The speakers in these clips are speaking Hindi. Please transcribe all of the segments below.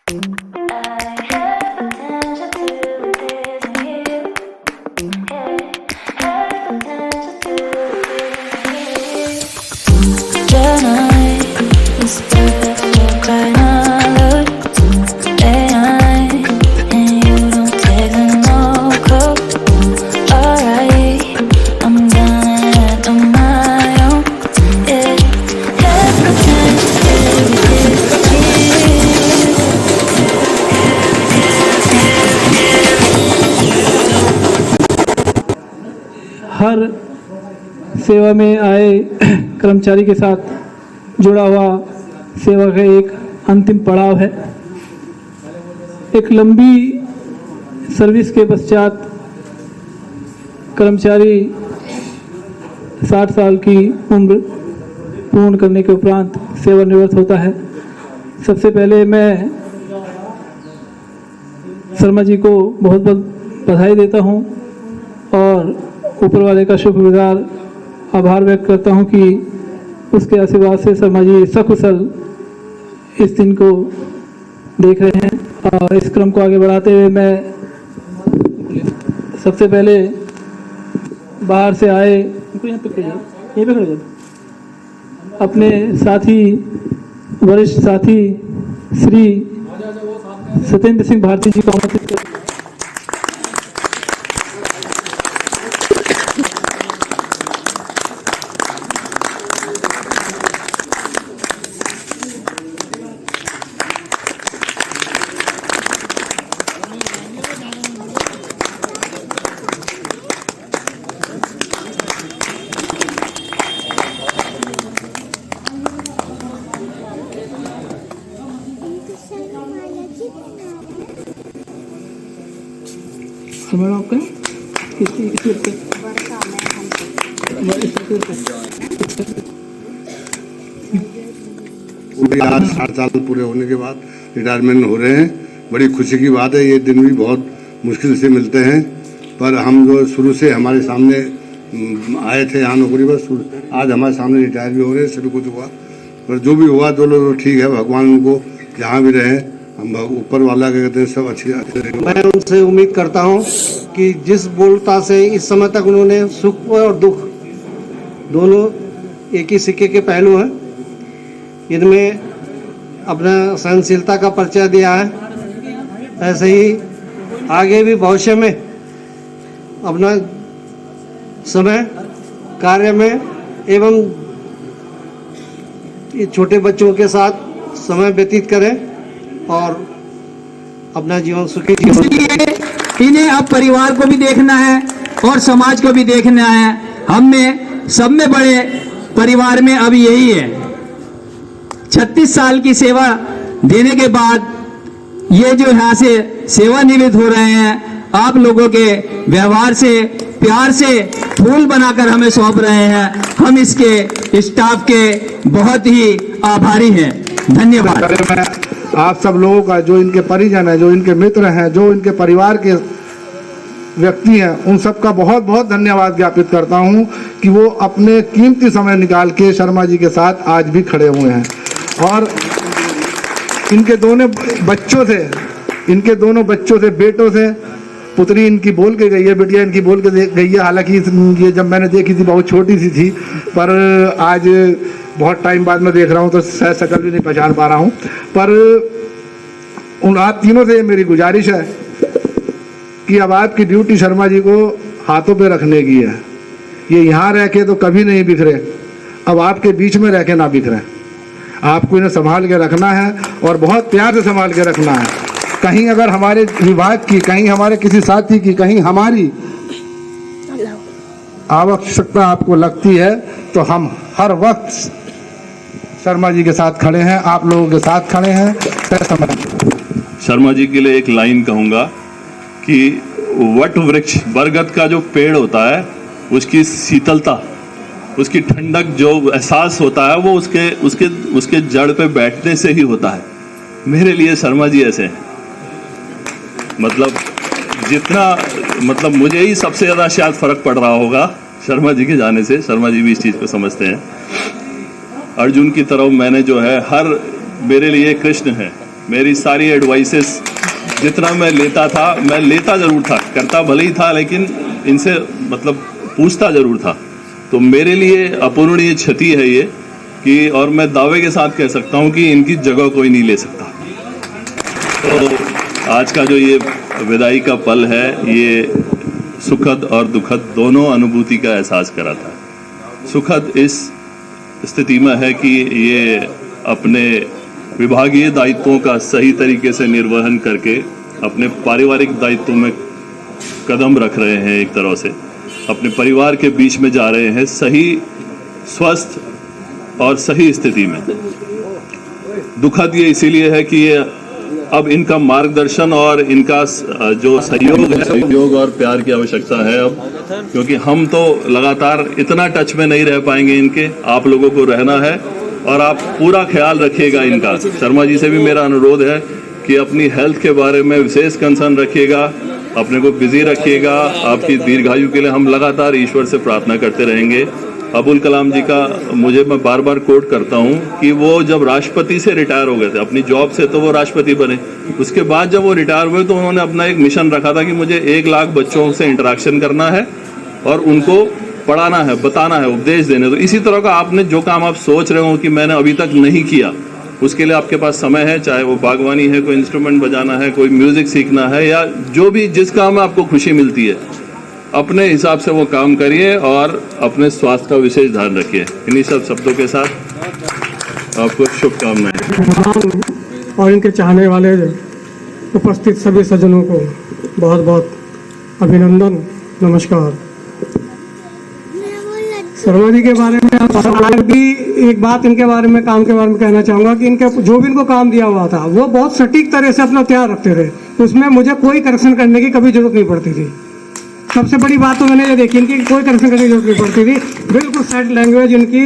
हर सेवा में आए कर्मचारी के साथ जुड़ा हुआ सेवा का एक अंतिम पड़ाव है। एक लंबी सर्विस के पश्चात कर्मचारी 60 साल की उम्र पूर्ण करने के उपरांत सेवानिवृत्त होता है। सबसे पहले मैं शर्मा जी को बहुत बहुत बधाई देता हूं और ऊपर वाले का शुक्रगुजार आभार व्यक्त करता हूं कि उसके आशीर्वाद से शर्मा जी सकुशल इस दिन को देख रहे हैं। और इस क्रम को आगे बढ़ाते हुए मैं सबसे पहले बाहर से आए यहाँ पे खड़े जाओ अपने साथी वरिष्ठ साथी श्री सत्येंद्र सिंह भारती जी को आमंत्रित करते हैं। समय आपका आज 60 साल पूरे होने के बाद रिटायरमेंट हो रहे हैं। बड़ी खुशी की बात है। ये दिन भी बहुत मुश्किल से मिलते हैं, पर हम जो शुरू से हमारे सामने आए थे यहाँ नौकरी पर, आज हमारे सामने रिटायर भी हो रहे हैं। सभी कुछ हुआ, पर जो भी हुआ तो लोग ठीक है। भगवान उनको जहाँ भी रहे, हम ऊपर वाला के कहते हैं सब अच्छे रहेंगे। मैं उनसे उम्मीद करता हूं कि जिस बोलता से इस समय तक उन्होंने सुख और दुख दोनों एक ही सिक्के के पहलू हैं, इनमें अपना सहनशीलता का परिचय दिया है। ऐसे ही आगे भी भविष्य में अपना समय कार्य में एवं ये छोटे बच्चों के साथ समय व्यतीत करें और अपना जीवन सुखी जीवन। इन्हें अब परिवार को भी देखना है और समाज को भी देखना है। हम में सब में बड़े परिवार में अब यही है। 36 साल की सेवा देने के बाद ये जो यहाँ से सेवानिवृत्त हो रहे हैं, आप लोगों के व्यवहार से प्यार से फूल बनाकर हमें सौंप रहे हैं। हम इसके स्टाफ के बहुत ही आभारी हैं। धन्यवाद। आप सब लोगों का, जो इनके परिजन हैं, जो इनके मित्र हैं, जो इनके परिवार के व्यक्ति हैं, उन सब का बहुत बहुत धन्यवाद ज्ञापित करता हूं कि वो अपने कीमती समय निकाल के शर्मा जी के साथ आज भी खड़े हुए हैं। और इनके दोनों बच्चों से बेटों से पुत्री इनकी बोल के गई है, बेटियां इनकी बोल के गई है। हालांकि ये जब मैंने देखी थी बहुत छोटी सी थी, पर आज बहुत टाइम बाद मैं देख रहा हूँ तो शायद शक्ल भी नहीं पहचान पा रहा हूँ। पर उन आप तीनों से मेरी गुजारिश है कि अब आपकी ड्यूटी शर्मा जी को हाथों पे रखने की है। ये यहाँ रह के तो कभी नहीं बिखरे, अब आपके बीच में रह के ना बिखरे। आपको इन्हें संभाल के रखना है और बहुत प्यार से संभाल के रखना है। कहीं अगर हमारे विभाग की, कहीं हमारे किसी साथी की, कहीं हमारी आवश्यकता आपको लगती है तो हम हर वक्त शर्मा जी के साथ खड़े हैं, आप लोगों के साथ खड़े हैं। शर्मा जी के लिए एक लाइन कहूँगा कि वट वृक्ष, बरगद का जो पेड़ होता है, उसकी शीतलता, उसकी ठंडक, जो एहसास होता है वो उसके जड़ पे बैठने से ही होता है। मेरे लिए शर्मा जी ऐसे हैं। मतलब मुझे ही सबसे ज़्यादा शायद फ़र्क पड़ रहा होगा शर्मा जी के जाने से। शर्मा जी भी इस चीज़ को समझते हैं। अर्जुन की तरह मैंने जो है, मेरे लिए कृष्ण है, मेरी सारी एडवाइसेस जितना मैं लेता ज़रूर था, करता भले ही था, लेकिन इनसे मतलब पूछता ज़रूर था। तो मेरे लिए अपूरणीय क्षति है ये कि, और मैं दावे के साथ कह सकता हूँ कि इनकी जगह कोई नहीं ले सकता। तो आज का जो ये विदाई का पल है, ये सुखद और दुखद दोनों अनुभूति का एहसास कराता है। सुखद इस स्थिति में है कि ये अपने विभागीय दायित्वों का सही तरीके से निर्वहन करके अपने पारिवारिक दायित्वों में कदम रख रहे हैं, एक तरह से अपने परिवार के बीच में जा रहे हैं सही, स्वस्थ और सही स्थिति में। दुखद ये इसीलिए है कि ये अब इनका मार्गदर्शन और इनका जो सहयोग और प्यार की आवश्यकता है अब, क्योंकि हम तो लगातार इतना टच में नहीं रह पाएंगे इनके, आप लोगों को रहना है और आप पूरा ख्याल रखिएगा इनका। शर्मा जी से भी मेरा अनुरोध है कि अपनी हेल्थ के बारे में विशेष कंसर्न रखिएगा, अपने को बिजी रखिएगा। आपकी दीर्घायु के लिए हम लगातार ईश्वर से प्रार्थना करते रहेंगे। अबुल कलाम जी का मैं बार बार कोट करता हूं कि वो जब राष्ट्रपति से रिटायर हो गए थे अपनी जॉब से, तो वो राष्ट्रपति बने। उसके बाद जब वो रिटायर हुए तो उन्होंने अपना एक मिशन रखा था कि मुझे 1 लाख बच्चों से इंटरेक्शन करना है और उनको पढ़ाना है, बताना है, उपदेश देने। तो इसी तरह का आपने जो काम आप सोच रहे हो कि मैंने अभी तक नहीं किया, उसके लिए आपके पास समय है, चाहे वो बागवानी है, कोई इंस्ट्रूमेंट बजाना है, कोई म्यूजिक सीखना है, या जो भी जिस काम में आपको खुशी मिलती है, अपने हिसाब से वो काम करिए और अपने स्वास्थ्य का विशेष ध्यान रखिए। इन्हीं सब शब्दों के साथ आपको शुभकामनाएं। और इनके चाहने वाले उपस्थित सभी सज्जनों को बहुत बहुत अभिनंदन, नमस्कार। शर्मा जी के बारे में और भी एक बात इनके बारे में, काम के बारे में कहना चाहूँगा कि इनके जो भी इनको काम दिया हुआ था वो बहुत सटीक तरह से अपना तैयार रखते थे, उसमें मुझे कोई करेक्शन करने की कभी जरूरत नहीं पड़ती थी। सबसे बड़ी बात तो मैंने ये देखी इनकी, कोई करेक्शन करने की जरूरत नहीं पड़ती थी। बिल्कुल सेट लैंग्वेज इनकी,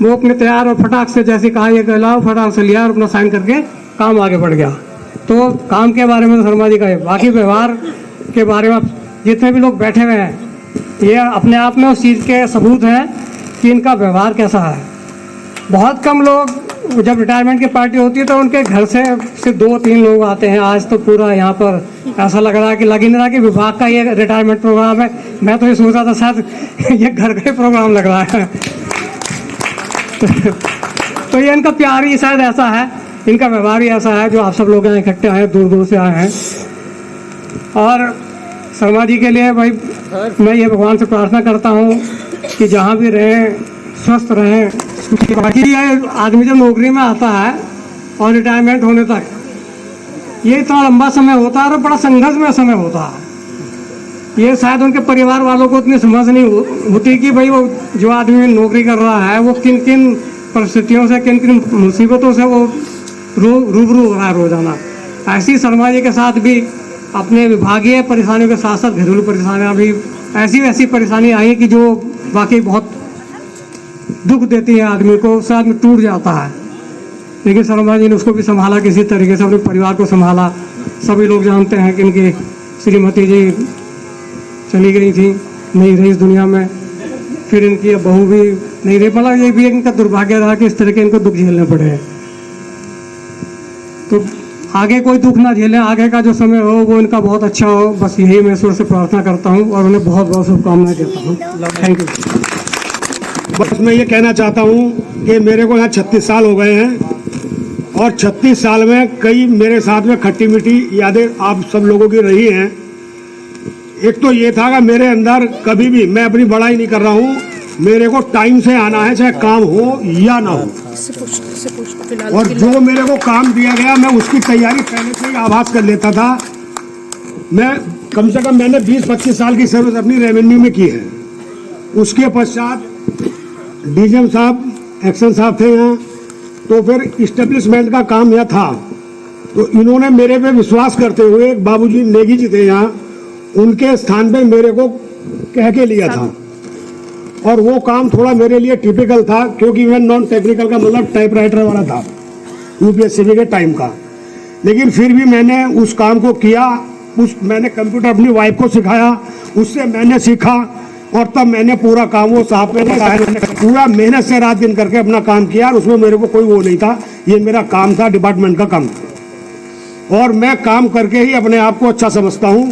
वो अपने तैयार और फटाक से, जैसे कहा ये कहलाओ, फटाक से लिया और अपना साइन करके काम आगे बढ़ गया। तो काम के बारे में शर्मा जी का है। बाकी व्यवहार के बारे में जितने भी लोग बैठे हुए हैं, ये अपने आप में उस चीज़ के सबूत हैं कि इनका व्यवहार कैसा है। बहुत कम लोग, जब रिटायरमेंट की पार्टी होती है तो उनके घर से सिर्फ 2-3 लोग आते हैं। आज तो पूरा यहाँ पर ऐसा लग रहा है कि लग ही नहीं रहा कि विभाग का ये रिटायरमेंट प्रोग्राम है। मैं तो ये सोच रहा था शायद ये घर का ही प्रोग्राम लग रहा है। तो ये इनका प्यार ही शायद ऐसा है, इनका व्यवहार ही ऐसा है, जो आप सब लोग यहाँ इकट्ठे आए, दूर दूर से आए हैं। और शर्मा जी के लिए भाई मैं ये भगवान से प्रार्थना करता हूँ कि जहाँ भी रहें स्वस्थ रहें। बाकी ये आदमी जब नौकरी में आता है और रिटायरमेंट होने तक ये इतना लंबा समय होता है और बड़ा संघर्ष में समय होता है। ये शायद उनके परिवार वालों को इतनी समझ नहीं होती कि भाई वो जो आदमी नौकरी कर रहा है वो किन किन परिस्थितियों से, किन किन मुसीबतों से वो रूबरू हो रहा है रोजाना। ऐसी शर्मा जी के साथ भी अपने विभागीय परेशानियों के साथ साथ घरेलू परेशानियाँ भी ऐसी परेशानी आई कि जो वाकई बहुत दुख देती है आदमी को, उससे आदमी टूट जाता है। लेकिन शर्मा जी ने उसको भी संभाला, किसी तरीके से अपने परिवार को संभाला। सभी लोग जानते हैं कि इनकी श्रीमती जी चली गई थी, नहीं रही इस दुनिया में, फिर इनकी बहू भी नहीं रही। मतलब ये भी इनका दुर्भाग्य रहा कि इस तरह के इनको दुख झेलने पड़े हैं। तो आगे कोई दुख ना झेलें, आगे का जो समय हो वो इनका बहुत अच्छा हो, बस यही मैं ईश्वर से प्रार्थना करता हूँ और उन्हें बहुत बहुत शुभकामनाएं देता हूँ। Thank you. बस मैं ये कहना चाहता हूँ कि मेरे को यहाँ 36 साल हो गए हैं और 36 साल में कई मेरे साथ में खट्टी मीठी यादें आप सब लोगों की रही हैं। एक तो ये था कि मेरे अंदर कभी भी, मैं अपनी बड़ाई नहीं कर रहा हूँ, मेरे को टाइम से आना है, चाहे काम हो या ना हो। और जो मेरे को काम दिया गया मैं उसकी तैयारी पहले से ही आभास कर लेता था। मैं कम से कम मैंने 20-25 साल की सर्विस अपनी रेवेन्यू में की है। उसके पश्चात डीजीएम साहब, एक्शन साहब थे यहाँ, तो फिर इस्टेब्लिशमेंट का काम यह था। तो इन्होंने मेरे पे विश्वास करते हुए, बाबूजी नेगी जी थे यहाँ, उनके स्थान पे मेरे को कह के लिया था। और वो काम थोड़ा मेरे लिए टिपिकल था, क्योंकि मैं नॉन टेक्निकल का मतलब टाइपराइटर वाला था यूपीएससी के टाइम का। लेकिन फिर भी मैंने उस काम को किया। मैंने कंप्यूटर अपनी वाइफ को सिखाया, उससे मैंने सीखा और तब मैंने पूरा काम वो साहब मैंने पूरा मेहनत से रात दिन करके अपना काम किया। और उसमें मेरे को कोई वो नहीं था, ये मेरा काम था, डिपार्टमेंट का काम था। और मैं काम करके ही अपने आप को अच्छा समझता हूँ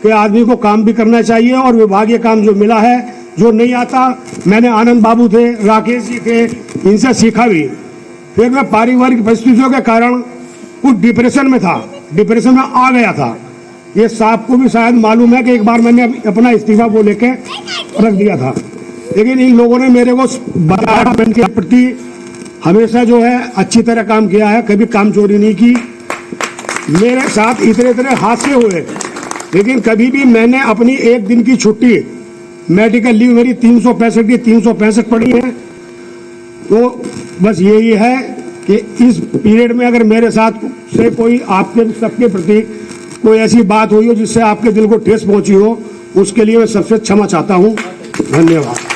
कि आदमी को काम भी करना चाहिए और विभागीय काम जो मिला है, जो नहीं आता, मैंने आनंद बाबू थे, राकेश जी थे, इनसे सीखा भी। फिर मैं पारिवारिक परिस्थितियों के कारण कुछ डिप्रेशन में था, डिप्रेशन में आ गया था। ये साहब को भी शायद मालूम है कि एक बार मैंने अपना इस्तीफा वो लेके रख दिया था, लेकिन इन लोगों ने मेरे को डिपार्टमेंट के प्रति हमेशा जो है अच्छी तरह काम किया है, कभी काम चोरी नहीं की। मेरे साथ इतने हादसे हुए, लेकिन कभी भी मैंने अपनी एक दिन की छुट्टी, मेडिकल लीव मेरी 365 पड़ी है। तो बस यही है कि इस पीरियड में अगर मेरे साथ से कोई आपके सबके प्रति कोई ऐसी बात हुई हो जिससे आपके दिल को ठेस पहुंची हो, उसके लिए मैं सबसे क्षमा चाहता हूं। धन्यवाद।